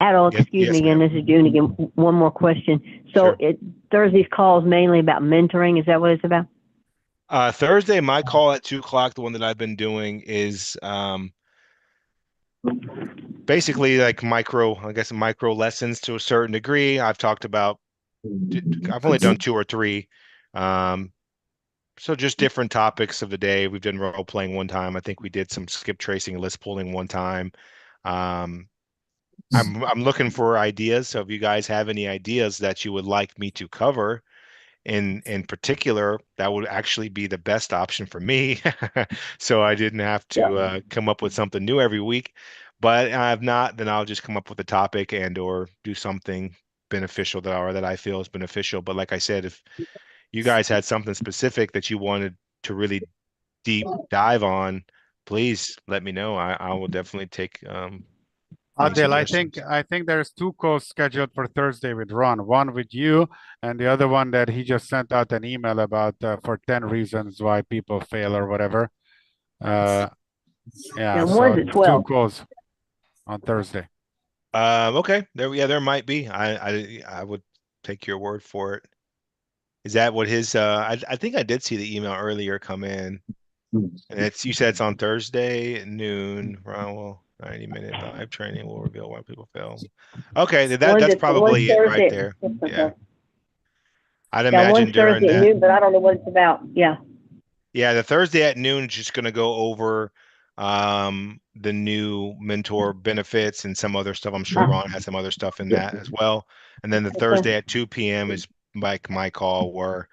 Adol, Yes, excuse me yes, again. ma'am. This is June again. One more question. So Sure. Thursday's call is mainly about mentoring. Is that what it's about? Thursday, my call at 2 o'clock, the one that I've been doing is basically like micro lessons to a certain degree. I've only done two or three. So just different topics of the day. We've done role playing one time. I think we did some skip tracing and list pulling one time. I'm looking for ideas. So if you guys have any ideas that you would like me to cover in particular, that would actually be the best option for me. So I didn't have to come up with something new every week. But if not, then I'll just come up with a topic and or do something beneficial that I feel is beneficial. But like I said, if you guys had something specific that you wanted to really deep dive on, please let me know. I will definitely take any Adil, suggestions. I think there's two calls scheduled for Thursday with Ron. One with you, and the other one that he just sent out an email about for 10 reasons why people fail or whatever. Yeah, And so one's at two 12. calls on Thursday. Okay. There might be. I would take your word for it. Is that what his I think I did see the email earlier come in. And you said it's on Thursday at noon. Well, 90-minute live training will reveal why people fail. Okay, One that's that- one probably it right Thursday- there. Okay. Yeah. I'd Yeah, imagine one during Thursday at that. noon, but I don't know what it's about. Yeah. Yeah, the Thursday at noon is just gonna go over the new mentor benefits and some other stuff. I'm sure Ron has some other stuff in that as well. And then the Thursday at 2 p.m. is like my call, where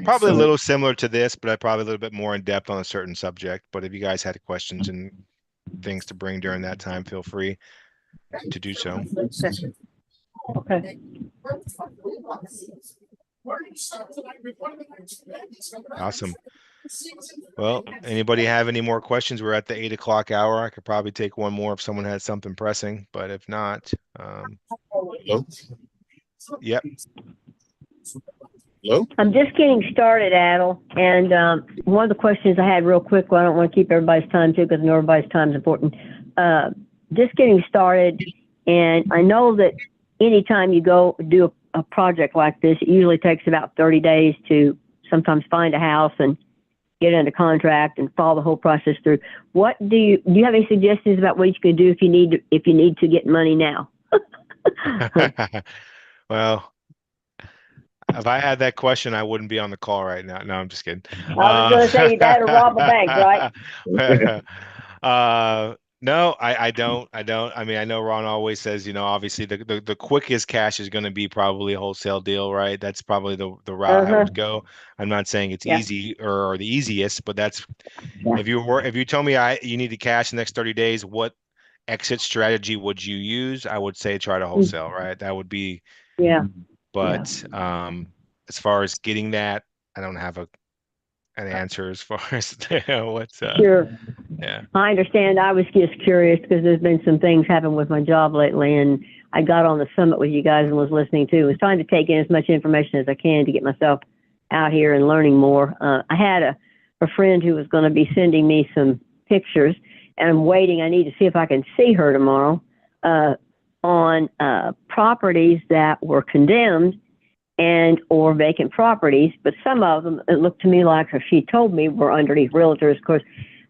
probably a little similar to this, but I probably a little bit more in depth on a certain subject. But if you guys had questions and things to bring during that time, feel free to do so. Okay. Awesome. Well, anybody have any more questions? We're at the 8 o'clock hour. I could probably take one more if someone had something pressing, but if not, yep. Hello? I'm just getting started, Adel, and one of the questions I had real quick, well, I don't want to keep everybody's time too, because I know everybody's time is important. Just getting started, and I know that anytime you go do a project like this, it usually takes about 30 days to sometimes find a house and get under contract and follow the whole process through. What do you have any suggestions about what you can do if you need to get money now? Well, if I had that question, I wouldn't be on the call right now. No, I'm just kidding. I was going to say that or rob a bank, right? No, I don't. I mean, I know Ron always says, obviously the quickest cash is going to be probably a wholesale deal, right? That's probably the route I would go. I'm not saying it's easy or the easiest, but that's if you tell me you need to cash the next 30 days, what exit strategy would you use? I would say try to wholesale, right? That would be But as far as getting that, I don't have an answer as far as what's Sure. Yeah. I understand. I was just curious because there's been some things happen with my job lately, and I got on the summit with you guys and was listening too. I was trying to take in as much information as I can to get myself out here and learning more. I had a friend who was going to be sending me some pictures, and I'm waiting. I need to see if I can see her tomorrow on properties that were condemned and or vacant properties, but some of them, it looked to me like, or she told me, were underneath realtors. Of course,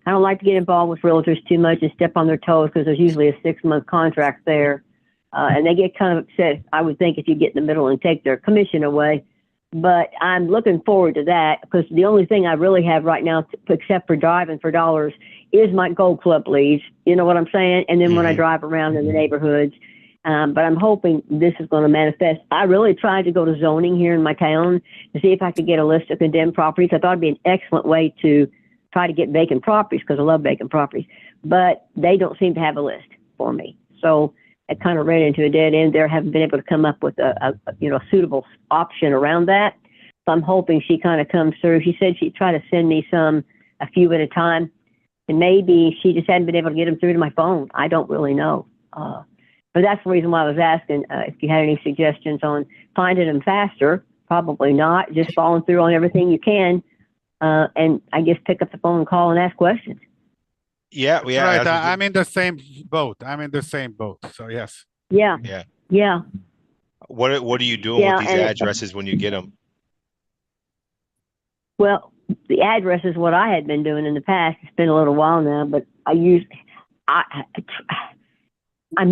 I don't like to get involved with realtors too much and step on their toes because there's usually a 6-month contract there. And they get kind of upset, I would think, if you get in the middle and take their commission away. But I'm looking forward to that because the only thing I really have right now, except for driving for dollars, is my Gold Club leads. You know what I'm saying? And then when I drive around in the neighborhoods. But I'm hoping this is going to manifest. I really tried to go to zoning here in my town to see if I could get a list of condemned properties. I thought it'd be an excellent way to try to get vacant properties because I love vacant properties. But they don't seem to have a list for me. So I kind of ran into a dead end there. Haven't been able to come up with a suitable option around that. So I'm hoping she kind of comes through. She said she'd try to send me a few at a time. And maybe she just hadn't been able to get them through to my phone. I don't really know. But that's the reason why I was asking if you had any suggestions on finding them faster. Probably not. Just following through on everything you can. And I guess pick up the phone and call and ask questions. Yeah. Right. I'm in the same boat. So yes. Yeah. What are you doing with these addresses when you get them? Well, the address is what I had been doing in the past. It's been a little while now, but I'm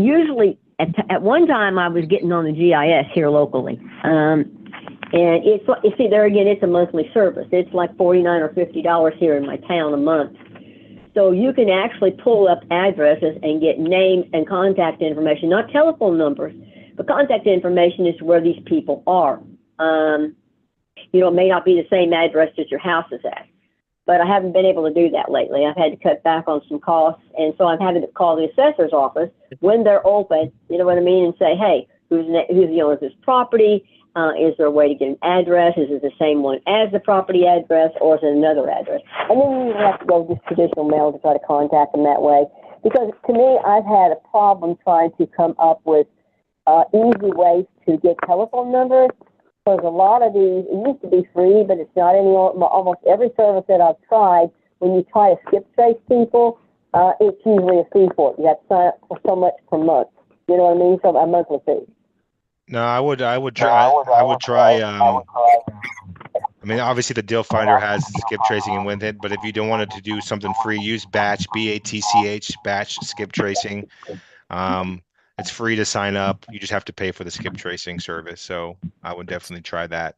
usually at one time I was getting on the GIS here locally, and it's you see there again, it's a monthly service. It's like $49 or $50 here in my town a month. So you can actually pull up addresses and get names and contact information, not telephone numbers, but contact information as to where these people are. It may not be the same address that your house is at. But I haven't been able to do that lately. I've had to cut back on some costs, and so I'm having to call the assessor's office when they're open, you know what I mean, and say, hey, who's the owner of this property? Is there a way to get an address? Is it the same one as the property address, or is it another address? And then you have to go just traditional mail to try to contact them that way. Because to me, I've had a problem trying to come up with easy ways to get telephone numbers. Because a lot of these, it used to be free, but it's not anymore. Almost every service that I've tried, when you try to skip trace people, it's usually a fee for it. You have to sign up for so much per month. You know what I mean? So a monthly fee. No, I would try. I I mean, obviously the deal finder has skip tracing in with it, but if you don't want it to do something free, use batch, BATCH, batch skip tracing. It's free to sign up. You just have to pay for the skip tracing service. So I would definitely try that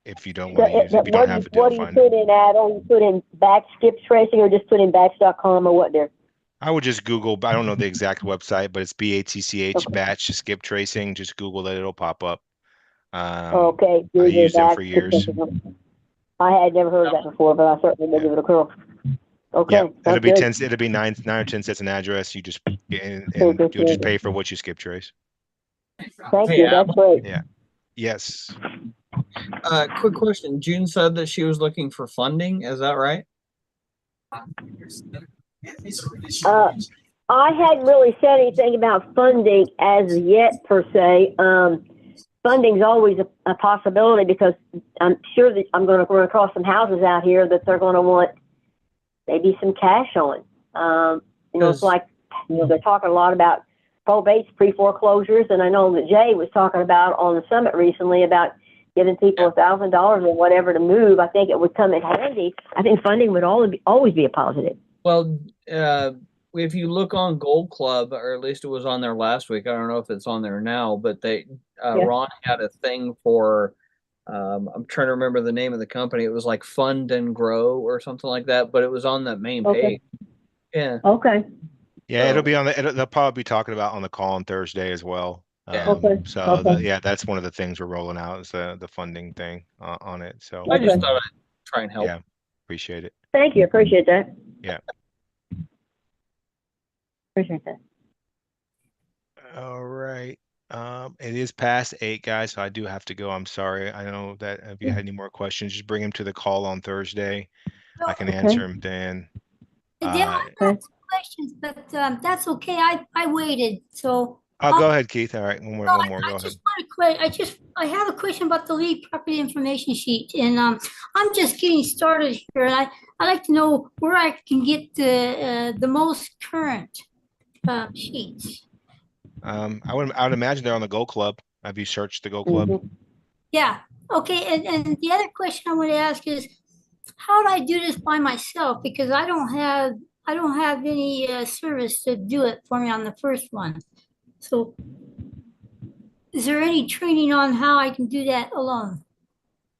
if you don't want to use, if you don't have a deal What do you finder. put in, Adel? You put in batch skip tracing or just put in batch.com or what there? I would just Google, I don't know the exact website, but it's BATCH, Okay. batch skip tracing. Just Google it, it'll pop up. Okay. I Google used them batch for skip years. tracing. I had never heard of that before, but I certainly will Yeah. give it a curl. Okay. Yeah, it'll be that's 10, it'll be 9 or 10 cents an address. You just and Cool, you'll just cool. pay for what you skip trace. Thank Hey, you. That's great. Yeah. Yes. Quick question. June said that she was looking for funding. Is that right? I hadn't really said anything about funding as yet per se. Funding's always a possibility because I'm sure that I'm going to run across some houses out here that they're going to want maybe some cash on. It's like, they're talking a lot about probates, pre-foreclosures, and I know that Jay was talking about on the summit recently about giving people $1,000 or whatever to move. I think it would come in handy. I think funding would always be a positive. Well, if you look on Gold Club, or at least it was on there last week, I don't know if it's on there now, but Ron had a thing for, I'm trying to remember the name of the company. It was like Fund and Grow or something like that, but it was on that main page. Yeah. Okay. Yeah, it'll be on they'll probably be talking about on the call on Thursday as well. Yeah. So that's one of the things we're rolling out is the funding thing on it. So I just thought I'd try and help. yeah, appreciate it. Thank you. Appreciate that. Yeah. Appreciate that. All right. It is past 8, guys, so I do have to go. I'm sorry. I know that if you had any more questions, just bring them to the call on Thursday. I can answer them then. Yeah, I got some questions, but that's okay. I waited, so. Go ahead, Keith. All right, one more. Go ahead. I have a question about the lead property information sheet, and I'm just getting started here, and I'd like to know where I can get the most current sheets. I would imagine they're on the Go Club. Have you searched the Go Club? Yeah. Okay. And the other question I want to ask is, how do I do this by myself? Because I don't have any service to do it for me on the first one. So, is there any training on how I can do that alone?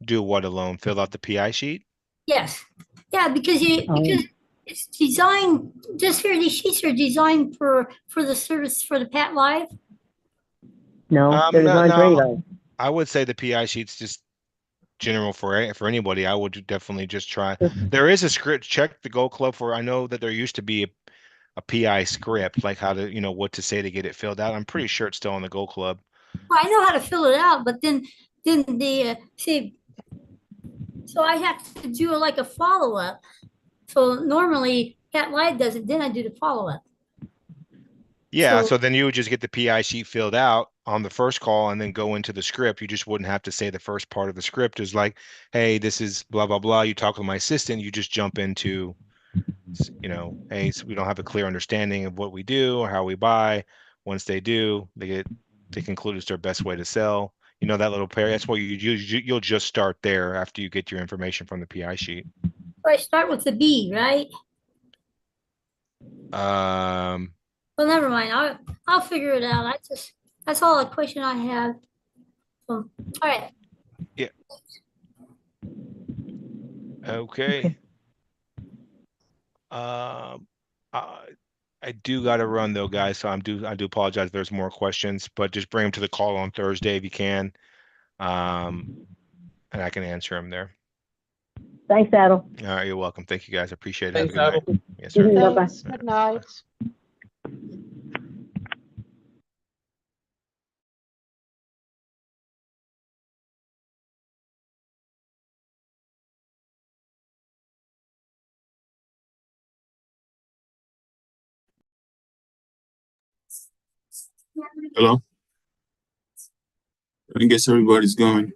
Do what alone? Fill out the PI sheet? Yes. Yeah, because it's designed. Just here, these sheets are designed for the service for the Pat Live. No, they're designed for anybody. I would say the PI sheet's just general for anybody. I would definitely just try. There is a script. Check the Go Club for. I know that there used to be a PI script, like how to, what to say to get it filled out. I'm pretty sure it's still on the Go Club. Well, I know how to fill it out, but then the see. So I have to do like a follow up. So normally Pat Live does it, then I do the follow up. Yeah, so then you would just get the PI sheet filled out on the first call and then go into the script. You just wouldn't have to say the first part of the script is like, hey, this is blah, blah, blah. You talk with my assistant, you just jump into, hey, so we don't have a clear understanding of what we do or how we buy. Once they do, they conclude it's their best way to sell. That little pair, that's why you'll just start there after you get your information from the PI sheet. So I start with the B, right? Well, never mind. I'll figure it out. That's all the question I have. So, all right. Yeah. Okay. I do got to run though, guys. So I do apologize if there's more questions, but just bring them to the call on Thursday if you can, and I can answer them there. Thanks, Adel. All right, you're welcome. Thank you, guys. I appreciate it. Thanks, Have a good Adel. night. Yes, sir. Thanks. Good night. Hello? I guess everybody's going.